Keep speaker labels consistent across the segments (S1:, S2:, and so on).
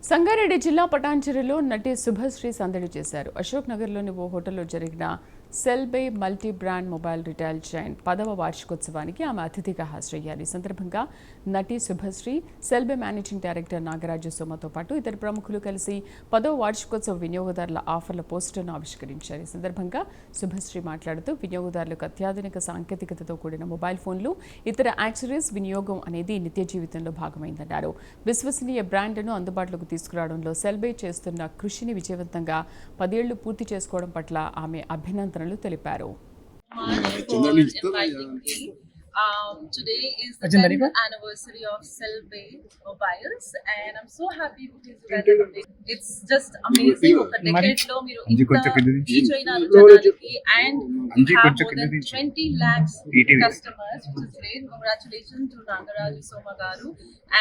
S1: సంగారెడ్డి జిల్లా పటాన్చెరులో నటి శుభశ్రీ సందడి చేశారు. అశోక్ నగర్లోని ఓ హోటల్లో జరిగిన Cellbay multi brand mobile retail chain 10వ వార్షికోత్సవానికి ఆమె అతిథిగా హాజరయ్యారు. ఈ సందర్భంగా నటి శుభశ్రీ, సెల్బే మేనేజింగ్ డైరెక్టర్ నాగరాజు సోమతో పాటు ఇతర ప్రముఖులు కలిసి 10వ వార్షికోత్సవ వినియోగదారుల ఆఫర్ల పోస్టర్ను ఆవిష్కరించారు. ఈ సందర్భంగా శుభశ్రీ మాట్లాడుతూ వినియోగదారులకు అత్యాధునిక సాంకేతికతతో కూడిన మొబైల్ ఫోన్లు, ఇతర యాక్సెసరీస్ వినియోగం అనేది నిత్య జీవితంలో భాగమైందన్నారు. విశ్వసనీయ బ్రాండ్ను అందుబాటులోకి తీసుకురావడంలో సెల్బే చేస్తున్న కృషిని విజయవంతంగా 10 ఏళ్లు పూర్తి చేసుకోవడం పట్ల ఆమె అభినందనలు తెలిపారు.
S2: Today is the 10th anniversary of Selbe Mobiles and I'm so happy because you guys are big. It's just amazing. Oka decade lo meeru inta reach ayinaru janaliki and we have more than 20 lakhs customers, which is great. Congratulations to Nagaraju Soma garu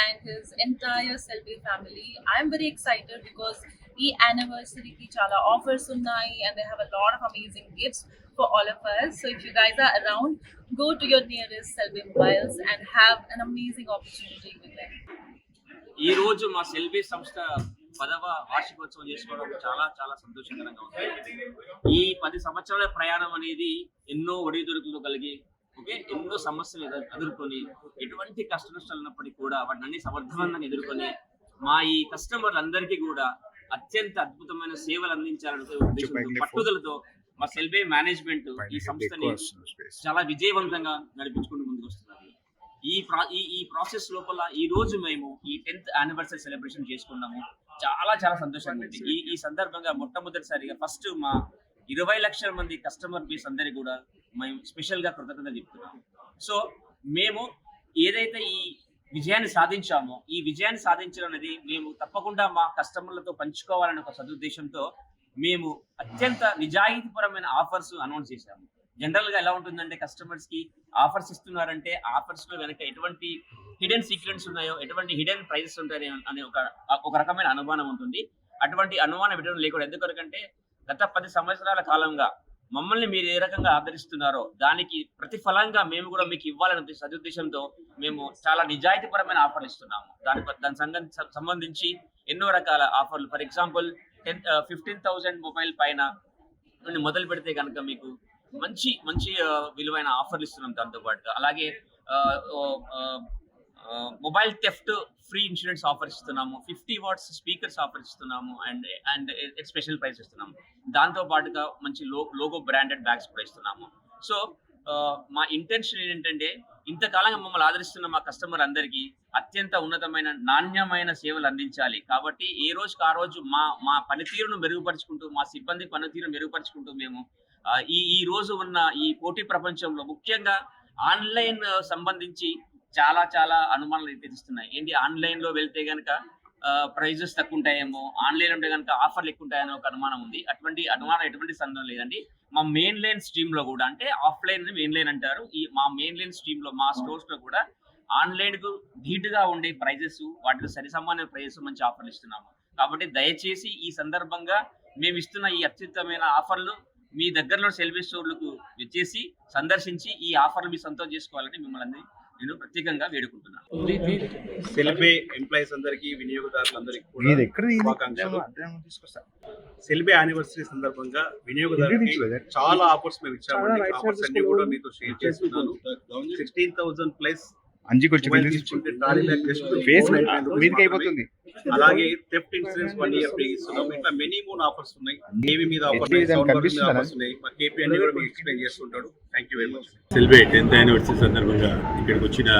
S2: and his entire Selbe family. I'm very excited because ఈ anniversary ki chala offers unnayi and they have a lot of amazing gifts for all of us. So if you guys are around, go to your nearest Selbe Mobiles and have an amazing opportunity with them.
S3: ఈ రోజు మా సెల్బే సంస్థ 10వ వార్షికోత్సవం చేసుకోవడం చాలా చాలా సంతోషకరంగా ఉంది. ఈ 10 సంవత్సరాల ప్రయాణం అనేది ఎన్నో ఒడిదుడుకులు కలిగి ఎన్నో సమస్యలు ఎదుర్కొని ఎటువంటి కష్ట నష్టాలు ఉన్నప్పటికీ కూడా వాటిని సమర్థవంతంగా ఎదుర్కొని మా ఈ కస్టమర్లందరికీ కూడా అత్యంత అద్భుతమైన సేవలు అందించాలనే ఉద్దేశంతో పట్టుదలతో మా సెల్బే మేనేజ్మెంట్ ఈ సంస్థని చాలా విజయవంతంగా నడిపించుకుంటూ ముందుకు వస్తున్నారు. ఈ ప్రాసెస్ లోపల ఈ రోజు మేము ఈ 10th యానివర్సరీ సెలబ్రేషన్ చేసుకున్నాము. చాలా చాలా సంతోషంగా ఉంది. ఈ సందర్భంగా మొట్టమొదటిసారిగా ఫస్ట్ మా 20 లక్షల మంది కస్టమర్ బేస్ అందరికీ కూడా మేము స్పెషల్ గా కృతజ్ఞత చెప్తున్నాము. సో మేము ఏదైతే ఈ విజయాన్ని సాధించామో ఈ విజయాన్ని సాధించడం అనేది మేము తప్పకుండా మా కస్టమర్లతో పంచుకోవాలనే ఒక సదుద్దేశంతో మేము అత్యంత నిజాయితీపరమైన ఆఫర్స్ అనౌన్స్ చేశాము. జనరల్ గా ఎలా ఉంటుందంటే కస్టమర్స్ కి ఆఫర్స్ ఇస్తున్నారంటే ఆఫర్స్ లో వెనక ఎటువంటి హిడెన్ సీక్రెట్స్ ఉన్నాయో, ఎటువంటి హిడెన్ ప్రైజెస్ ఉంటాయో అనే ఒక రకమైన అనుమానం ఉంటుంది. అటువంటి అనుమానం పెట్టడం లేకుండా, ఎందుకంటే గత 10 సంవత్సరాల కాలంగా మమ్మల్ని మీరు ఏ రకంగా ఆదరిస్తున్నారో దానికి ప్రతిఫలంగా మేము కూడా మీకు ఇవ్వాలనే సదుద్దేశంతో మేము చాలా నిజాయితీపరమైన ఆఫర్లు ఇస్తున్నాము. దానికి సంబంధించి ఎన్నో రకాల ఆఫర్లు, ఫర్ ఎగ్జాంపుల్ 15,000 మొబైల్ పైన మొదలు పెడితే కనుక మీకు మంచి మంచి విలువైన ఆఫర్లు ఇస్తున్నాం. దాంతో పాటుగా అలాగే mobile theft free insurance offer ఇస్తున్నాము, 50 వాట్స్ స్పీకర్స్ ఆఫర్ ఇస్తున్నాము అండ్ స్పెషల్ ప్రైస్ ఇస్తున్నాము. దాంతో పాటుగా మంచి లోగో బ్రాండెడ్ బ్యాగ్స్ కూడా ఇస్తున్నాము. సో మా ఇంటెన్షన్ ఏంటంటే ఇంతకాలంగా మమ్మల్ని ఆదరిస్తున్న మా కస్టమర్ అందరికీ అత్యంత ఉన్నతమైన నాణ్యమైన సేవలు అందించాలి. కాబట్టి ఏ రోజుకి ఆ రోజు మా పనితీరును మెరుగుపరుచుకుంటూ, మా సిబ్బంది పనితీరును మెరుగుపరుచుకుంటూ మేము ఈ రోజు ఉన్న ఈ పోటీ ప్రపంచంలో ముఖ్యంగా ఆన్లైన్ సంబంధించి చాలా చాలా అనుమానాలు తెచ్చిస్తున్నాయి. ఏంటి ఆన్లైన్ లో వెళ్తే గనక ప్రైజెస్ తక్కువ ఉంటాయేమో, ఆన్లైన్ ఉంటే కనుక ఆఫర్లు ఎక్కువ ఉంటాయని ఒక అనుమానం ఉంది. అటువంటి అనుమానం ఎటువంటి సందేహం లేదండి. మా మెయిన్ లైన్ స్ట్రీమ్ లో కూడా, అంటే ఆఫ్లైన్ మెయిన్ లైన్ అంటారు, మా మెయిన్ లైన్ స్ట్రీమ్ లో మా స్టోర్స్ లో కూడా ఆన్లైన్ కు ధీటుగా ఉండే ప్రైజెస్, వాటిలో సరిసమాన ప్రైజెస్ మంచి ఆఫర్లు ఇస్తున్నాము. కాబట్టి దయచేసి ఈ సందర్భంగా మేము ఇస్తున్న ఈ అత్యుత్తమైన ఆఫర్లు మీ దగ్గరలో సెల్బే స్టోర్లకు వచ్చేసి సందర్శించి ఈ ఆఫర్లు మీ సొంతం చేసుకోవాలని మిమ్మల్ని నేను ప్రత్యేకంగా వేడుకుంటున్నాను.
S4: సెల్బే ఎంప్లాయీస్ అందరికీ, వినియోగదారులందరికీ సెల్బే యానివర్సరీ సందర్భంగా వినియోగదారులకి చాలా ఆఫర్స్ మేము ఇచ్చామండి. ఆఫర్స్ అన్ని కూడా మీతో షేర్ చేస్తున్నాను. 16,000 ప్లస్ అలాగే థెఫ్ట్ ఇన్సూరెన్స్ 1 year ఫ్రీ ఇస్తున్నాం. ఇట్లా మెనీ మోర్ ఆఫర్స్ ఉన్నాయి. ఏవి మీద ఆఫర్స్ ఉన్నాయి మా కేపీ అన్ని కూడా మీకు ఎక్స్ప్లెయిన్ చేస్తుంటాడు. Thank you very much.
S5: సెల్బే 10th anniversary సందర్భంగా ఇక్కడికి వచ్చిన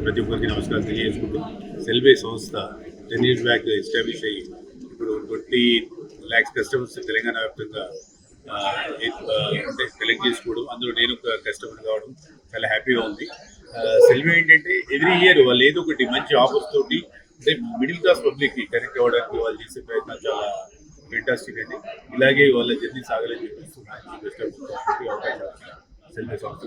S5: ప్రతి ఒక్కరికి నమస్కారం తెలియజేసుకుంటూ, సెల్బే సంస్థ 10 years బ్యాక్ ఎస్టాబ్లిష్ అయ్యి ఇప్పుడు 20 lakhs కస్టమర్స్ తెలంగాణ వ్యాప్తంగా కలెక్ట్ చేసుకోవడం, అందులో నేను ఒక కస్టమర్ కావడం చాలా హ్యాపీగా ఉంది. సెల్బే ఏంటంటే ఎవ్రీ ఇయర్ వాళ్ళు ఏదో ఒకటి మంచి ఆఫర్స్ తోటి అంటే మిడిల్ క్లాస్ పబ్లిక్ కి కనెక్ట్ అవ్వడానికి వాళ్ళు చేసే ప్రయత్నం చాలా ఫెంటాస్టిక్ అండి. ఇలాగే వాళ్ళ జర్నీ సాగాలని చెప్పేసి అవకాశం సెల్బే సంస్థ